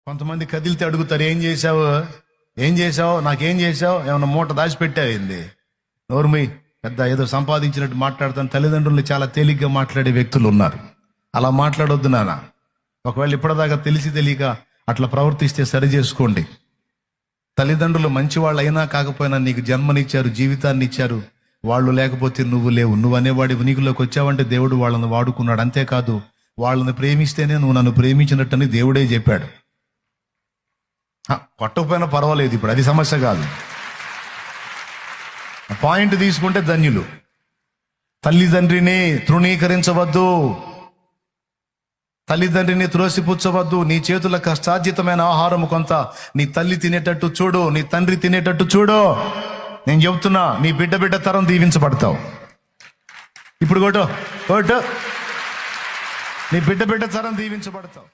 కొంతమంది కదిలితే అడుగుతారు, ఏం చేసావు నాకేం చేసావు, ఏమన్నా మూట దాచిపెట్టాయింది. నోరుమి పెద్ద ఏదో సంపాదించినట్టు మాట్లాడతాను. తల్లిదండ్రులు చాలా తేలిగ్గా మాట్లాడే వ్యక్తులు ఉన్నారు. అలా మాట్లాడొద్దు నాన్న. ఒకవేళ ఇప్పటిదాకా తెలిసి తెలియక అట్లా ప్రవర్తిస్తే సరి చేసుకోండి. తల్లిదండ్రులు మంచి వాళ్ళు అయినా కాకపోయినా నీకు జన్మనిచ్చారు, జీవితాన్ని ఇచ్చారు. వాళ్ళు లేకపోతే నువ్వు లేవు. నువ్వు అనేవాడి ఉనికిలోకి వచ్చావంటే దేవుడు వాళ్ళని వాడుకున్నాడు. అంతేకాదు, వాళ్ళని ప్రేమిస్తేనే నువ్వు నన్ను ప్రేమించినట్టని దేవుడే చెప్పాడు. కొట్టకపోయినా పర్వాలేదు, ఇప్పుడు అది సమస్య కాదు. పాయింట్ తీసుకుంటే ధన్యులు. తల్లిదండ్రిని తృణీకరించవద్దు, తల్లిదండ్రిని త్రోసిపుచ్చవద్దు. నీ చేతుల కష్టార్జితమైన ఆహారం కొంత నీ తల్లి తినేటట్టు చూడు, నీ తండ్రి తినేటట్టు చూడు. నేను చెబుతున్నా, నీ బిడ్డ తరం దీవించబడతావు. ఇప్పుడు కొట్టు, నీ బిడ్డ తరం దీవించబడతావు.